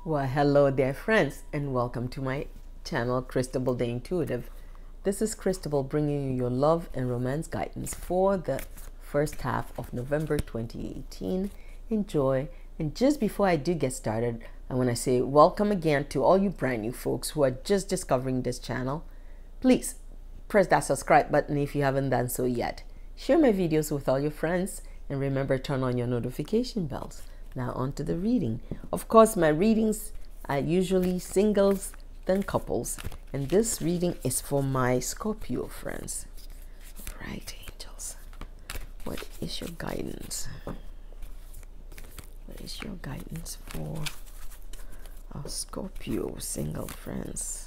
Well, hello there, friends, and welcome to my channel, Cristabelle the Intuitive. This is Cristabelle bringing you your love and romance guidance for the first half of November 2018. Enjoy. And just before I do get started, I want to say welcome again to all you brand new folks who are just discovering this channel. Please press that subscribe button if you haven't done so yet. Share my videos with all your friends, and remember, turn on your notification bells. Now on to the reading. Of course, my readings are usually singles, then couples. And this reading is for my Scorpio friends. All right, angels. What is your guidance? What is your guidance for our Scorpio single friends?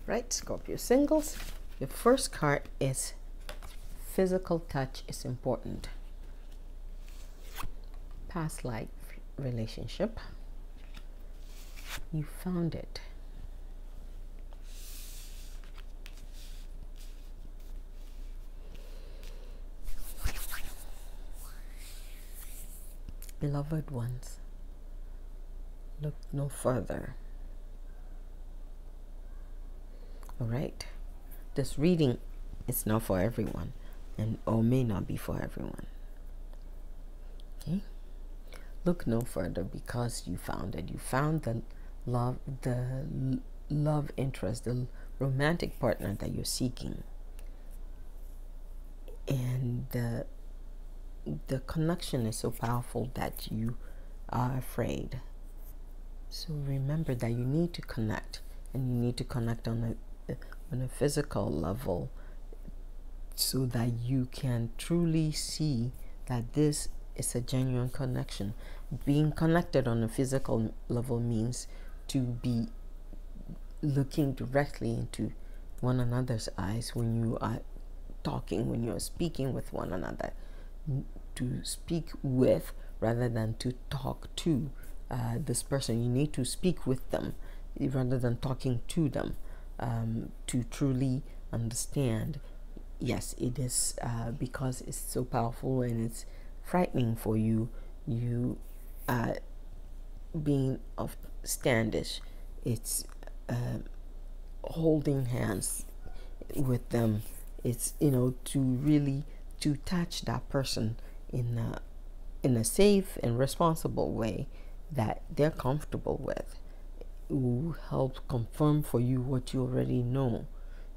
Right, Scorpio singles, your first card is physical touch is important. Past life relationship, you found it. Beloved ones, look no further. All right, this reading is not for everyone, and or may not be for everyone. Okay, look no further because you found it. You found the love interest, the romantic partner that you're seeking, and the connection is so powerful that you are afraid. So remember that you need to connect, and you need to connect on a physical level so that you can truly see that this is a genuine connection. Being connected on a physical level means to be looking directly into one another's eyes when you are talking, when you're speaking with one another. To speak with rather than to talk to this person. You need to speak with them rather than talking to them, to truly understand. Yes, it is because it's so powerful and it's frightening for you. You being of standish, it's holding hands with them. It's, you know, to really to touch that person in a safe and responsible way that they're comfortable with. It will help confirm for you what you already know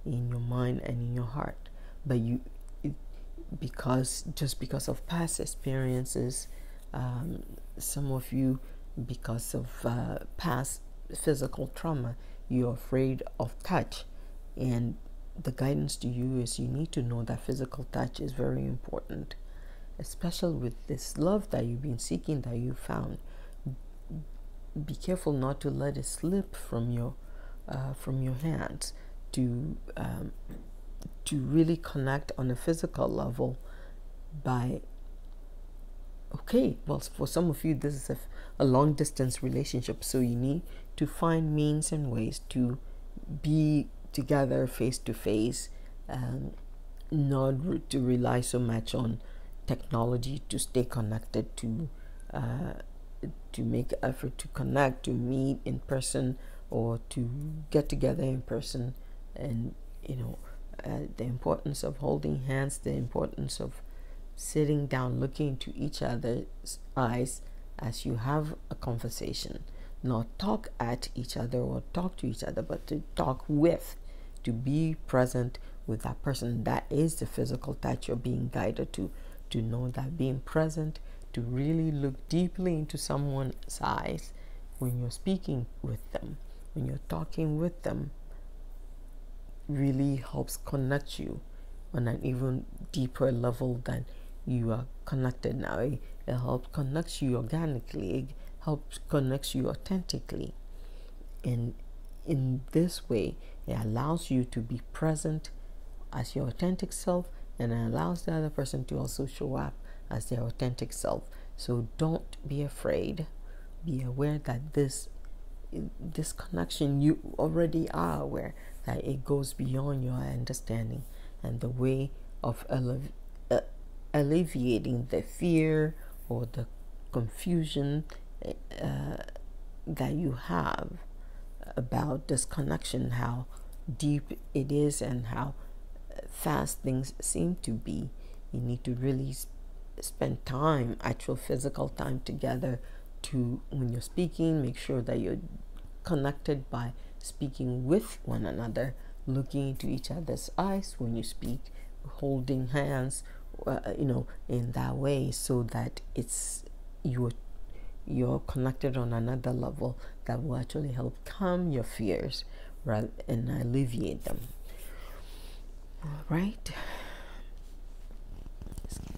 in your mind and in your heart. But because of past experiences, some of you, because of past physical trauma, you're afraid of touch. And the guidance to you is you need to know that physical touch is very important, especially with this love that you've been seeking, that you found. Be careful not to let it slip from your hands. To really connect on a physical level by, okay, well, for some of you this is a long distance relationship, so you need to find means and ways to be together face to face, not to rely so much on technology to stay connected, to make effort to connect, to meet in person or to get together in person. And you know, the importance of holding hands, the importance of sitting down, looking into each other's eyes as you have a conversation. Not talk at each other or talk to each other, but to talk with, to be present with that person. That is the physical touch you're being guided to know that being present, to really look deeply into someone's eyes when you're speaking with them, when you're talking with them, really helps connect you on an even deeper level than you are connected now. It helps connect you organically. It helps connect you authentically. And in this way, it allows you to be present as your authentic self, and it allows the other person to also show up as their authentic self. So don't be afraid. Be aware that this connection, you already are aware that it goes beyond your understanding, and the way of alleviating the fear or the confusion that you have about this connection, how deep it is and how fast things seem to be. You need to really spend time, actual physical time together, to, when you're speaking, make sure that you're connected by speaking with one another, looking into each other's eyes when you speak, holding hands, you know, in that way, so that it's you're connected on another level that will actually help calm your fears and alleviate them. All right.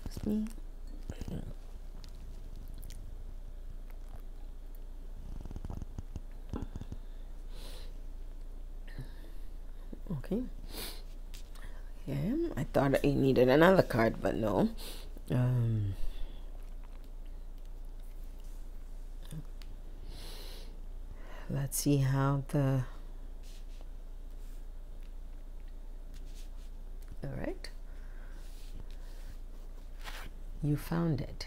Excuse me. Okay. Yeah, I thought I needed another card, but no. Let's see how the... All right. You found it.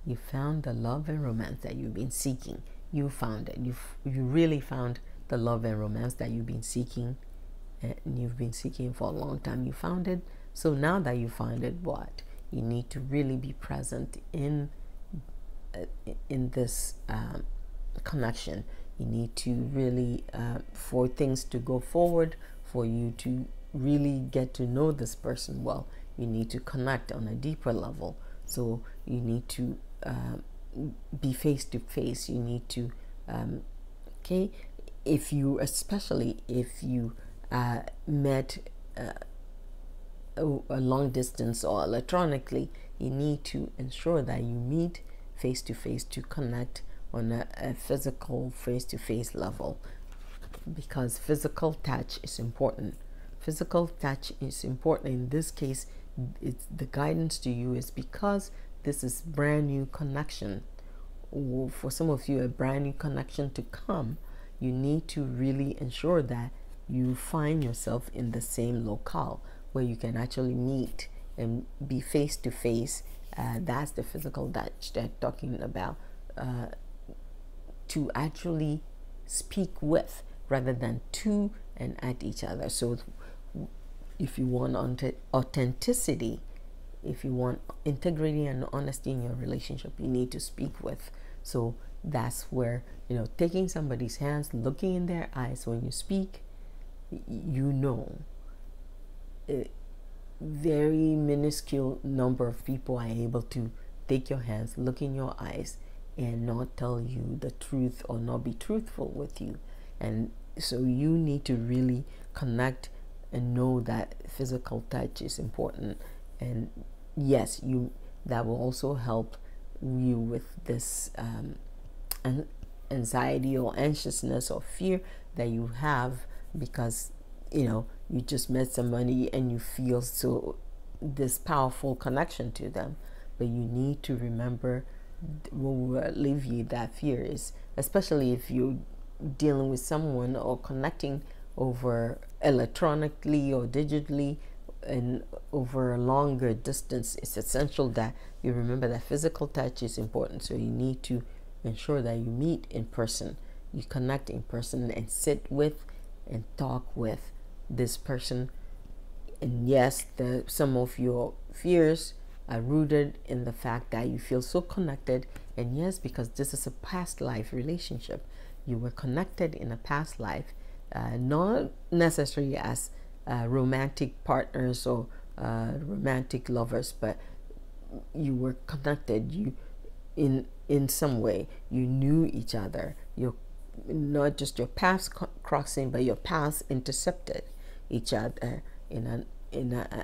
You found the love and romance that you've been seeking. You found it. You really found the love and romance that you've been seeking, and you've been seeking for a long time. You found it. So now that you found it, what? You need to really be present in this connection. You need to really, for things to go forward, for you to really get to know this person well, you need to connect on a deeper level. So you need to be face to face. You need to, okay, especially if you met a long distance or electronically, you need to ensure that you meet face to face to connect on a physical face-to-face level, because physical touch is important. Physical touch is important. In this case, it's the guidance to you is because this is brand new connection. For some of you, a brand new connection to come, you need to really ensure that you find yourself in the same locale where you can actually meet and be face to face. That's the physical touch they're talking about, to actually speak with rather than to and at each other. So if you want authenticity, if you want integrity and honesty in your relationship, you need to speak with. So that's where, taking somebody's hands, looking in their eyes when you speak, very minuscule number of people are able to take your hands, look in your eyes, and not tell you the truth or not be truthful with you. And so you need to really connect and know that physical touch is important. And yes, that will also help you with this anxiety or anxiousness or fear that you have, because you just met somebody and you feel so this powerful connection to them. But you need to remember what will alleviate that fear is, especially if you're dealing with someone or connecting over electronically or digitally and over a longer distance, it's essential that you remember that physical touch is important. So you need to ensure that you meet in person, you connect in person and sit with and talk with this person. And yes, some of your fears are rooted in the fact that you feel so connected. And yes, because this is a past life relationship, you were connected in a past life, not necessarily as romantic partners or romantic lovers, but you were connected. You in some way you knew each other. You're not just your paths crossing, but your paths intercepted each other in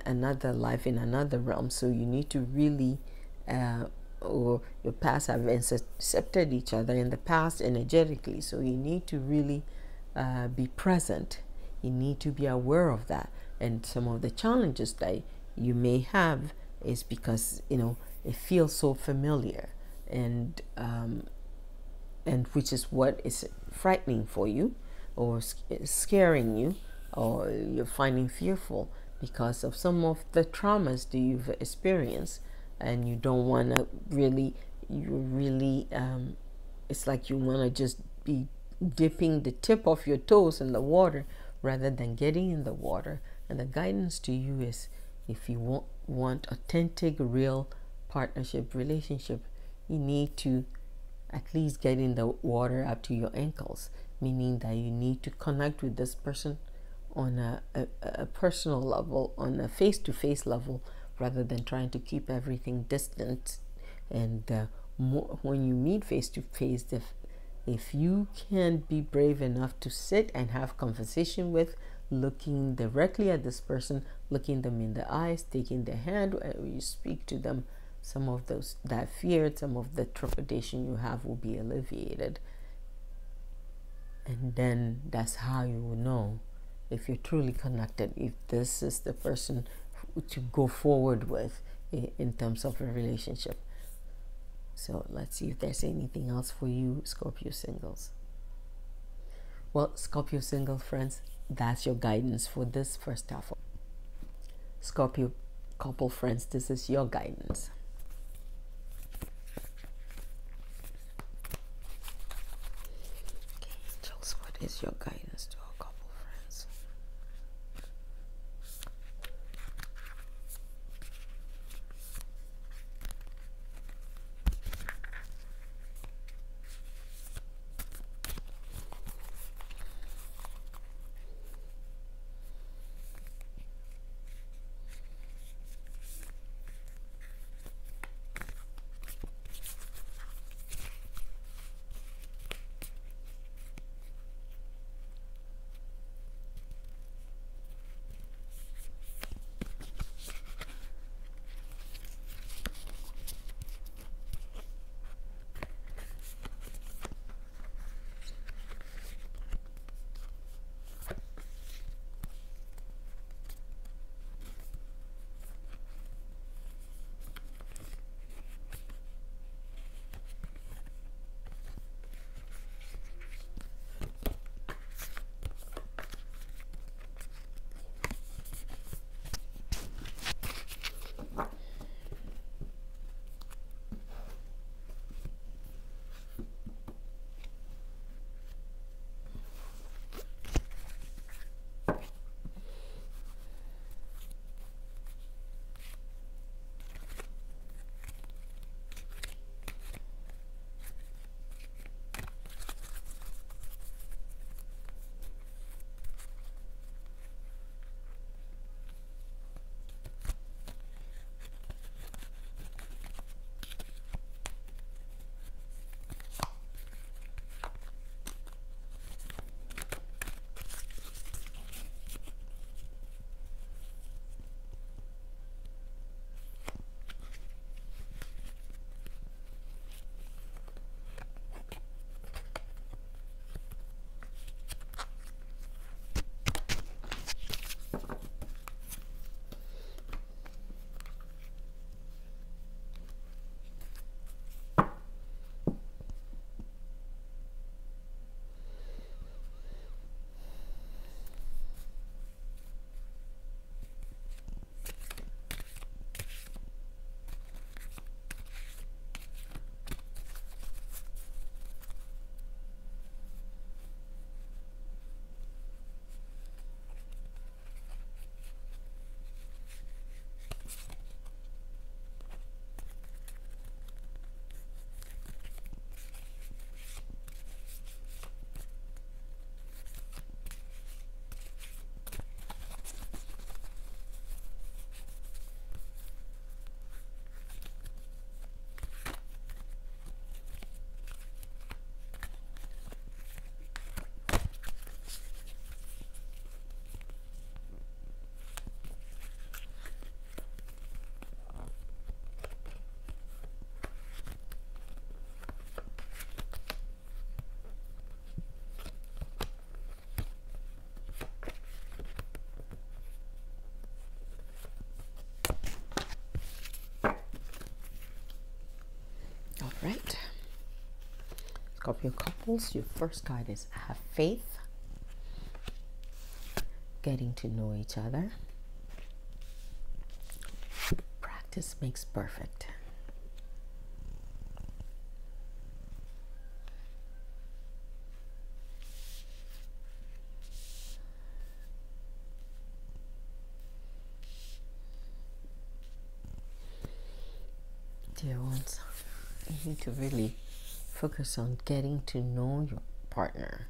another life, in another realm. So you need to really or your paths have intercepted each other in the past energetically. So you need to really be present. You need to be aware of that. And some of the challenges that you may have is because it feels so familiar, and which is what is frightening for you or scaring you, or you're finding fearful because of some of the traumas that you've experienced, and you don't want to really, it's like you want to just be dipping the tip of your toes in the water rather than getting in the water. And the guidance to you is, if you want authentic, real partnership, relationship, you need to at least get in the water up to your ankles, meaning that you need to connect with this person on a personal level, on a face-to-face level, rather than trying to keep everything distant. And when you meet face-to-face, if you can be brave enough to sit and have conversation with, looking directly at this person, looking them in the eyes, taking their hand when you speak to them, some of that fear, some of the trepidation you have will be alleviated. And then that's how you will know if you're truly connected, if this is the person to go forward with in terms of a relationship. So let's see if there's anything else for you, Scorpio singles. Well, Scorpio single friends, that's your guidance for this first half. Scorpio couple friends, this is your guidance. Angels, what is your guidance to our couple friends? right. Scorpio couples, your first card is have faith, getting to know each other. Practice makes perfect. Dear ones, you need to really focus on getting to know your partner.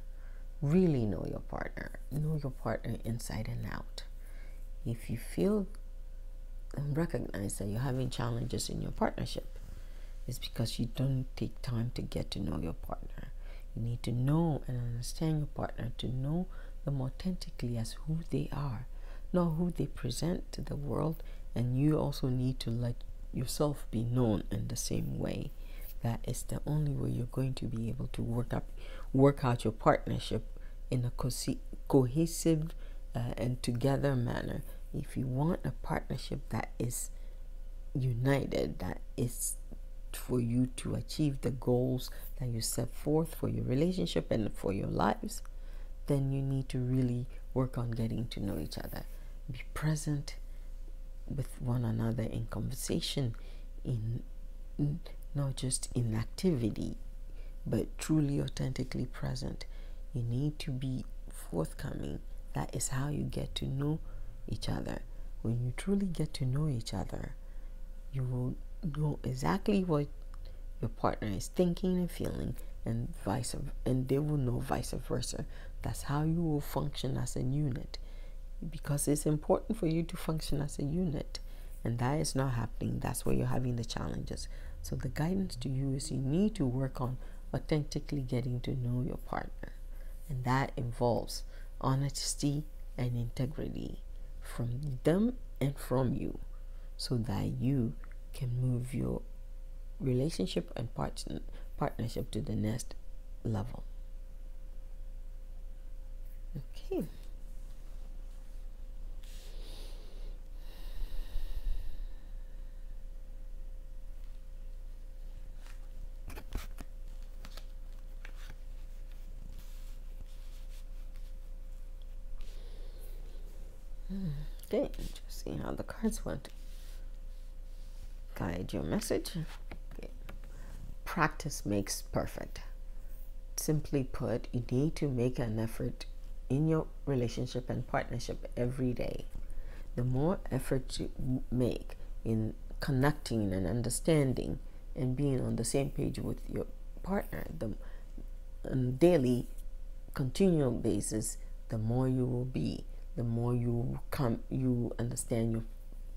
Really know your partner. Know your partner inside and out. If you feel and recognize that you're having challenges in your partnership, it's because you don't take time to get to know your partner. You need to know and understand your partner, to know them authentically as who they are, not who they present to the world. And you also need to let yourself be known in the same way. That is the only way you're going to be able to work out your partnership in a cohesive and together manner. If you want a partnership that is united, that is for you to achieve the goals that you set forth for your relationship and for your lives, then you need to really work on getting to know each other. Be present with one another in conversation, in not just in activity, but truly authentically present. You need to be forthcoming. That is how you get to know each other. When you truly get to know each other, you will know exactly what your partner is thinking and feeling, and they will know vice versa. That's how you will function as a unit, because it's important for you to function as a unit, and that is not happening. That's where you're having the challenges. So the guidance to you is you need to work on authentically getting to know your partner, and that involves honesty and integrity from them and from you, so that you can move your relationship and partnership to the next level. Okay. Okay, just see how the cards went. Guide your message. Okay. Practice makes perfect. Simply put, you need to make an effort in your relationship and partnership every day. The more effort you make in connecting and understanding and being on the same page with your partner, on a daily, continual basis, the more you will be, the more you understand your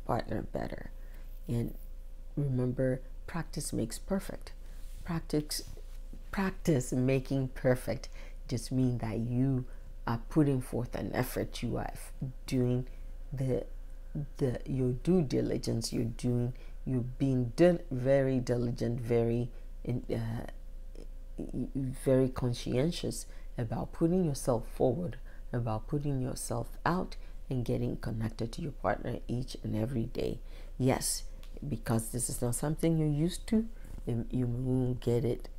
partner better. And remember, practice makes perfect. Practice making perfect just means that you are putting forth an effort. You are doing your due diligence. You're being very diligent, very conscientious about putting yourself forward, about putting yourself out and getting connected to your partner each and every day. Yes, because this is not something you're used to, you won't get it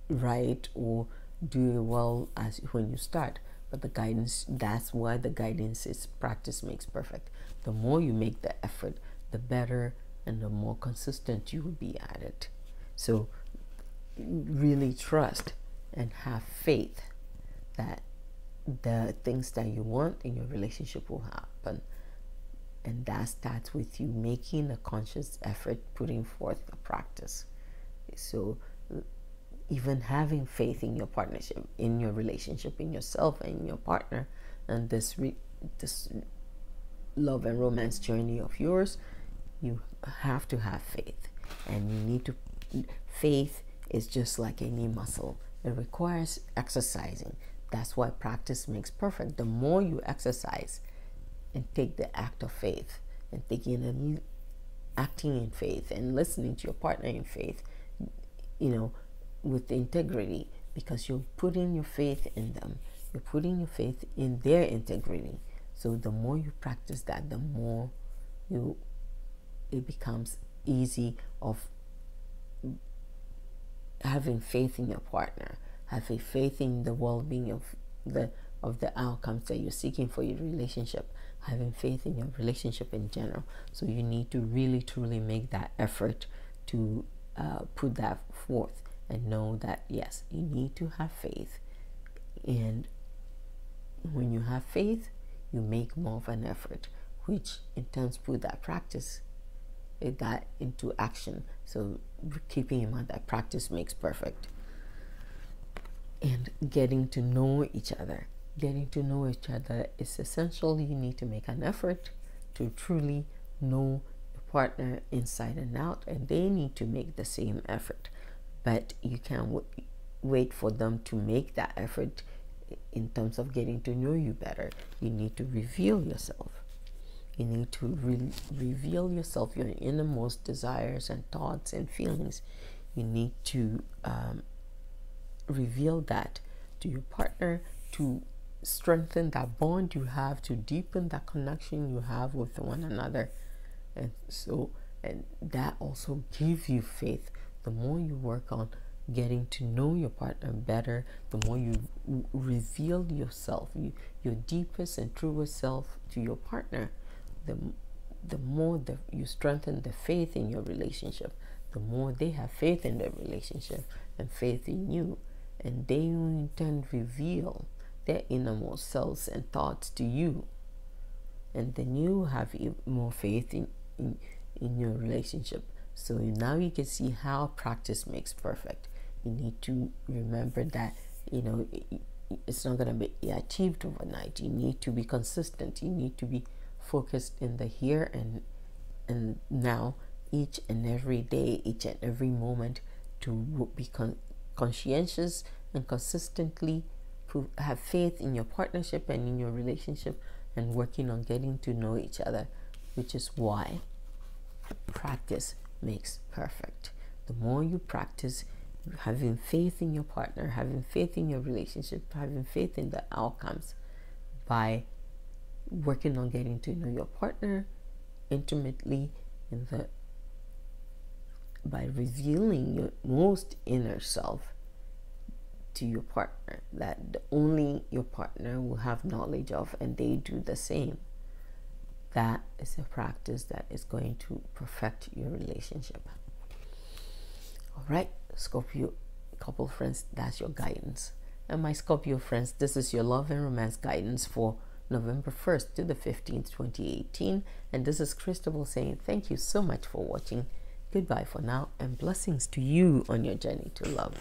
right or do it well as when you start. But the guidance, that's why the guidance is practice makes perfect. The more you make the effort, the better and the more consistent you will be at it. So really trust and have faith that the things that you want in your relationship will happen. And that starts with you making a conscious effort, putting forth a practice. So even having faith in your partnership, in your relationship, in yourself and in your partner, and this love and romance journey of yours, you have to have faith. And you need to, faith is just like any muscle. It requires exercising. That's why practice makes perfect. The more you exercise and take the act of faith and acting in faith and listening to your partner in faith, with integrity, because you're putting your faith in them, you're putting your faith in their integrity. So the more you practice that, the more it becomes easy of having faith in your partner, having faith in the well-being of the outcomes that you're seeking for your relationship, having faith in your relationship in general. So you need to really truly make that effort to put that forth and know that yes, you need to have faith. And when you have faith, you make more of an effort, which in turn put that practice that into action. So keeping in mind that practice makes perfect. And getting to know each other. Getting to know each other is essential. You need to make an effort to truly know your partner inside and out, and they need to make the same effort. But you can't wait for them to make that effort in terms of getting to know you better. You need to reveal yourself. You need to reveal yourself, your innermost desires and thoughts and feelings. You need to reveal that to your partner, to strengthen that bond you have, to deepen that connection you have with one another. And that also gives you faith. The more you work on getting to know your partner better, the more you reveal yourself, your deepest and truest self to your partner, the more that you strengthen the faith in your relationship, the more they have faith in their relationship and faith in you, and they will in turn reveal their innermost selves and thoughts to you, and then you have more faith in your relationship. So now you can see how practice makes perfect. You need to remember that it's not going to be achieved overnight. You need to be consistent. You need to be focused in the here and now, each and every day, each and every moment, to be conscientious and consistently have faith in your partnership and in your relationship, and working on getting to know each other, which is why practice makes perfect. The more you practice having faith in your partner, having faith in your relationship, having faith in the outcomes, by working on getting to know your partner intimately, by revealing your most inner self to your partner, that only your partner will have knowledge of, and they do the same. That is a practice that is going to perfect your relationship. All right, Scorpio couple friends, that's your guidance. And my Scorpio friends, this is your love and romance guidance for November 1st to the 15th, 2018. And this is Cristabelle saying thank you so much for watching. Goodbye for now, and blessings to you on your journey to love.